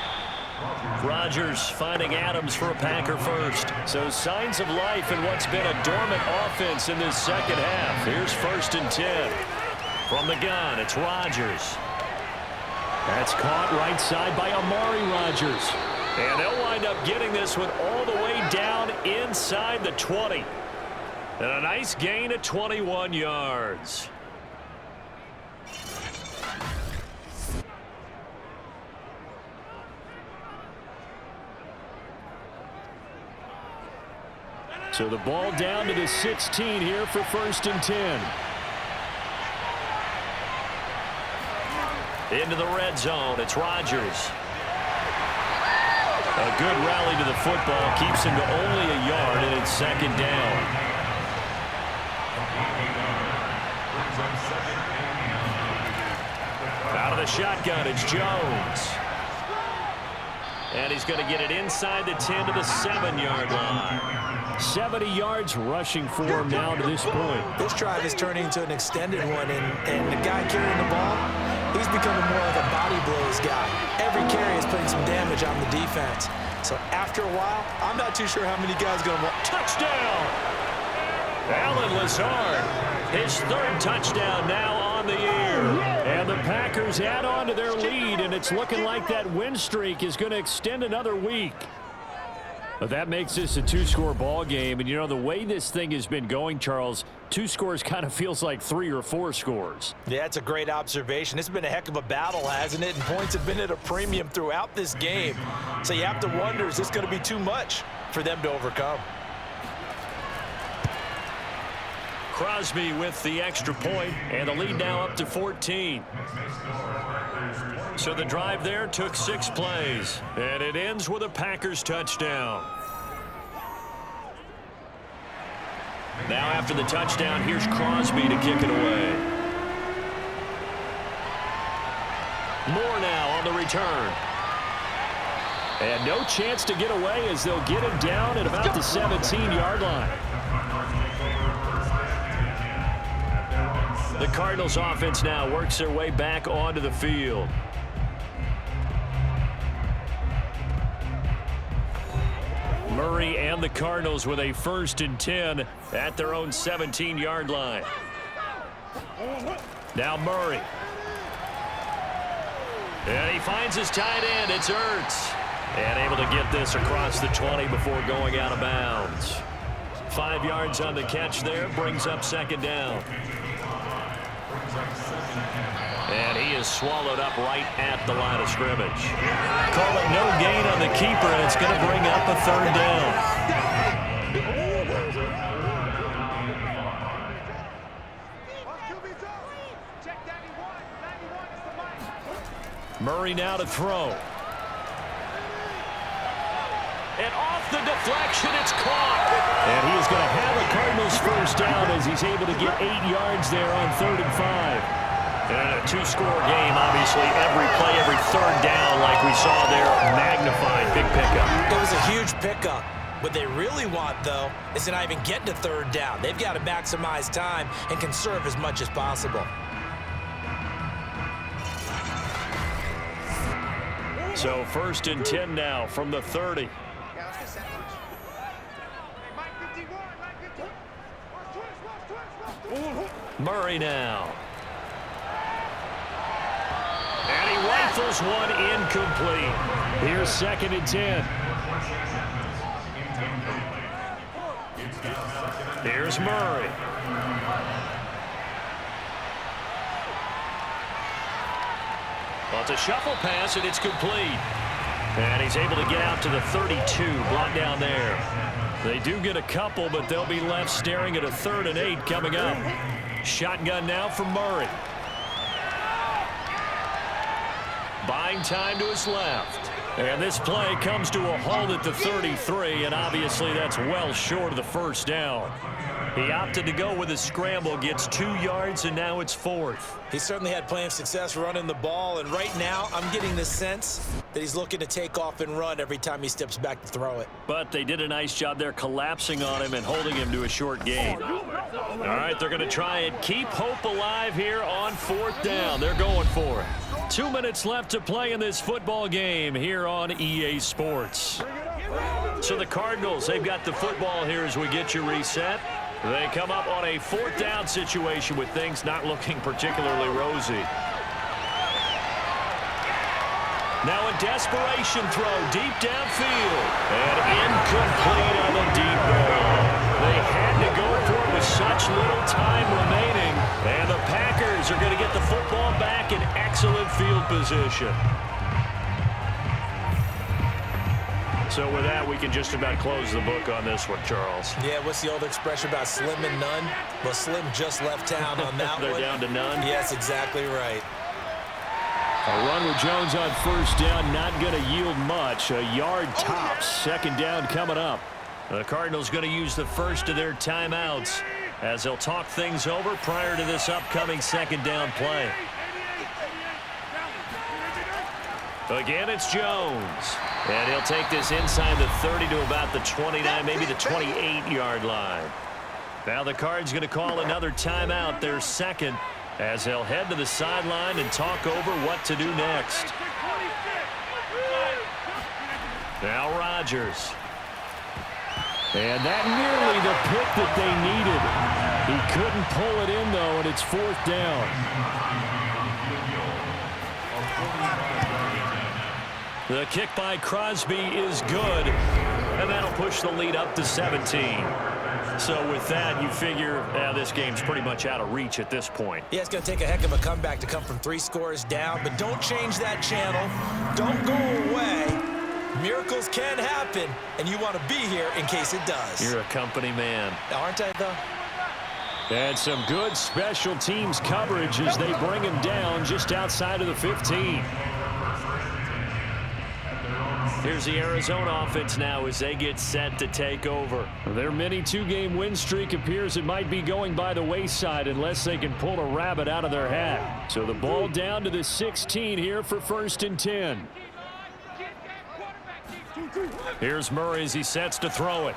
Rodgers finding Adams for a Packer first. So signs of life in what's been a dormant offense in this second half. Here's 1st and 10. From the gun, it's Rodgers. That's caught right side by Amari Rodgers. And they'll wind up getting this one all the way down inside the 20. And a nice gain of 21 yards. So the ball down to the 16 here for 1st and 10. Into the red zone. It's Rodgers. A good rally to the football keeps him to only a yard, and it's second down. Out of the shotgun, it's Jones. And he's going to get it inside the 10 to the 7-yard line. 70 yards rushing for him now to this point. This drive is turning into an extended one, and the guy carrying the ball, he's becoming more like a body blows guy. Every carry is putting some damage on the defense. So after a while, I'm not too sure how many guys are going to want. Touchdown! Alan Lazard, his third touchdown now on the year. And the Packers add on to their lead, and it's looking like that win streak is going to extend another week. But that makes this a two-score ball game. And, you know, the way this thing has been going, Charles, 2 scores kind of feels like 3 or 4 scores. Yeah, it's a great observation. It's been a heck of a battle, hasn't it? And points have been at a premium throughout this game. So you have to wonder, is this going to be too much for them to overcome? Crosby with the extra point, and the lead now up to 14. So the drive there took 6 plays, and it ends with a Packers touchdown. Now after the touchdown, here's Crosby to kick it away. Moore now on the return. And no chance to get away as they'll get him down at about the 17-yard line. The Cardinals offense now works their way back onto the field. Murray and the Cardinals with a 1st and 10 at their own 17-yard line. Now Murray. And he finds his tight end. It's Ertz. And able to get this across the 20 before going out of bounds. 5 yards on the catch there. Brings up second down. And he is swallowed up right at the line of scrimmage. Call it no gain on the keeper, and it's going to bring up a 3rd down. Murray now to throw. And off the deflection, it's caught. And he is going to have a Cardinals 1st down as he's able to get 8 yards there on 3rd and 5. And a 2-score game, obviously, every play, every 3rd down, like we saw there, magnified. Big pickup. It was a huge pickup. What they really want, though, is to not even get to 3rd down. They've got to maximize time and conserve as much as possible. So 1st and 10 now from the 30. Murray now. And he rifles one incomplete. Here's 2nd and 10. Here's Murray. Well, it's a shuffle pass, and it's complete. And he's able to get out to the 32, blocked down there. They do get a couple, but they'll be left staring at a 3rd and 8 coming up. Shotgun now for Murray. Buying time to his left. And this play comes to a halt at the 33, and obviously that's well short of the 1st down. He opted to go with a scramble, gets 2 yards, and now it's 4th. He certainly had plenty of success running the ball, and right now I'm getting the sense that he's looking to take off and run every time he steps back to throw it. But they did a nice job there collapsing on him and holding him to a short gain. All right, they're going to try and keep hope alive here on 4th down. They're going for it. 2 minutes left to play in this football game here on EA Sports. So the Cardinals, they've got the football here as we get you reset. They come up on a 4th down situation with things not looking particularly rosy. Now a desperation throw deep downfield. And incomplete on the deep ball. They had to go for it with such little time remaining. And the Packers are going to get the football back in excellent field position. So with that, we can just about close the book on this one, Charles. Yeah, what's the old expression about slim and none? Well, Slim just left town on that They're one. down to none? Yes, exactly right. A run with Jones on first down, not going to yield much. A yard tops. Second down coming up. The Cardinals going to use the first of their timeouts as they'll talk things over prior to this upcoming second down play. Again, it's Jones. And he'll take this inside the 30 to about the 29, maybe the 28-yard line. Now the Cards going to call another timeout, their second, as they'll head to the sideline and talk over what to do next. Now Rodgers. And that nearly the pick that they needed. He couldn't pull it in, though, and it's fourth down. The kick by Crosby is good, and that'll push the lead up to 17. So with that, you figure this game's pretty much out of reach at this point. Yeah, it's going to take a heck of a comeback to come from 3 scores down, but don't change that channel. Don't go away. Miracles can happen, and you want to be here in case it does. You're a company man. Aren't I, though? And some good special teams coverage as they bring him down just outside of the 15. Here's the Arizona offense now as they get set to take over. Their mini 2-game win streak appears it might be going by the wayside unless they can pull a rabbit out of their hat. So the ball down to the 16 here for 1st and 10. Here's Murray as he sets to throw it.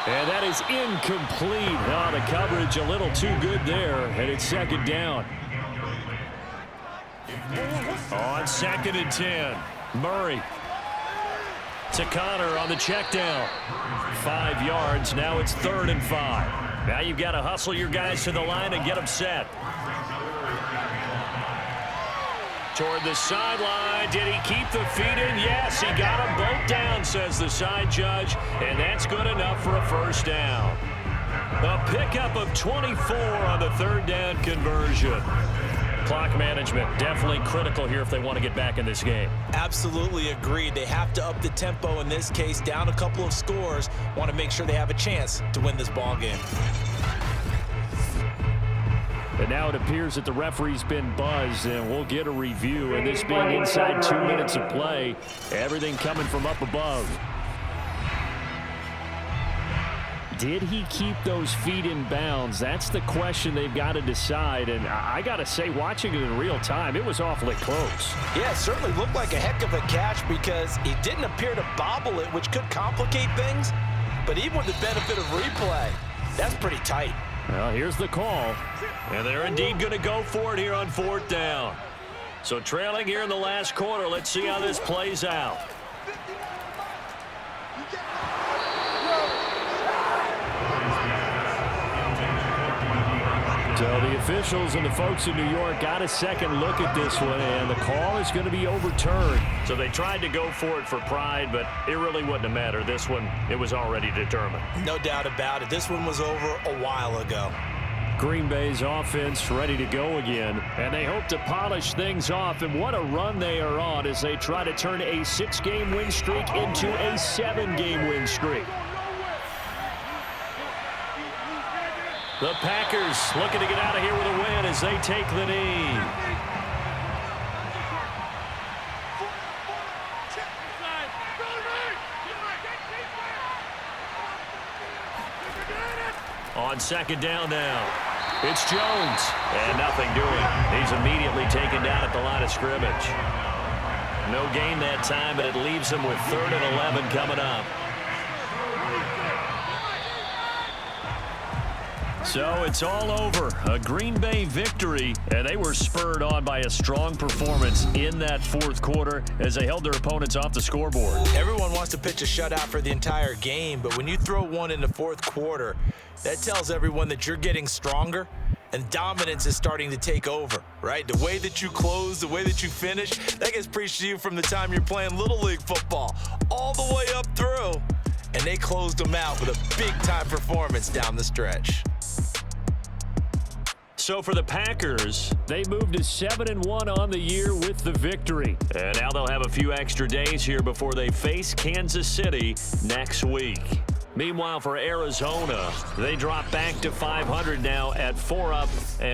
And that is incomplete. Oh, the coverage a little too good there, and it's second down. On 2nd and 10, Murray to Connor on the check down. 5 yards. Now it's 3rd and 5. Now you've got to hustle your guys to the line and get them set. Toward the sideline. Did he keep the feet in? Yes, he got them both down, says the side judge. And that's good enough for a first down. A pickup of 24 on the 3rd down conversion. Clock management definitely critical here if they want to get back in this game. Absolutely agreed. They have to up the tempo in this case, down a couple of scores. Want to make sure they have a chance to win this ball game. And now it appears that the referee's been buzzed, and we'll get a review. And this being inside 2 minutes of play, everything coming from up above. Did he keep those feet in bounds? That's the question they've got to decide. And I got to say, watching it in real time, it was awfully close. Yeah, it certainly looked like a heck of a catch because he didn't appear to bobble it, which could complicate things. But even with the benefit of replay, that's pretty tight. Well, here's the call. And they're indeed going to go for it here on 4th down. So trailing here in the last quarter, let's see how this plays out. So the officials and the folks in New York got a second look at this one, and the call is going to be overturned. So they tried to go for it for pride, but it really wouldn't have mattered. This one, it was already determined. No doubt about it. This one was over a while ago. Green Bay's offense ready to go again, and they hope to polish things off. And what a run they are on as they try to turn a 6-game win streak into a 7-game win streak. The Packers looking to get out of here with a win as they take the knee. On 2nd down now. It's Jones. And nothing doing. He's immediately taken down at the line of scrimmage. No gain that time, but it leaves him with 3rd and 11 coming up. So it's all over. A Green Bay victory, and they were spurred on by a strong performance in that 4th quarter as they held their opponents off the scoreboard. Everyone wants to pitch a shutout for the entire game, but when you throw one in the 4th quarter, that tells everyone that you're getting stronger and dominance is starting to take over, right? The way that you close, the way that you finish, that gets preached to you from the time you're playing Little League football all the way up through, and they closed them out with a big-time performance down the stretch. So for the Packers, they moved to 7-1 on the year with the victory. And now they'll have a few extra days here before they face Kansas City next week. Meanwhile, for Arizona, they drop back to 500 now at 4-up and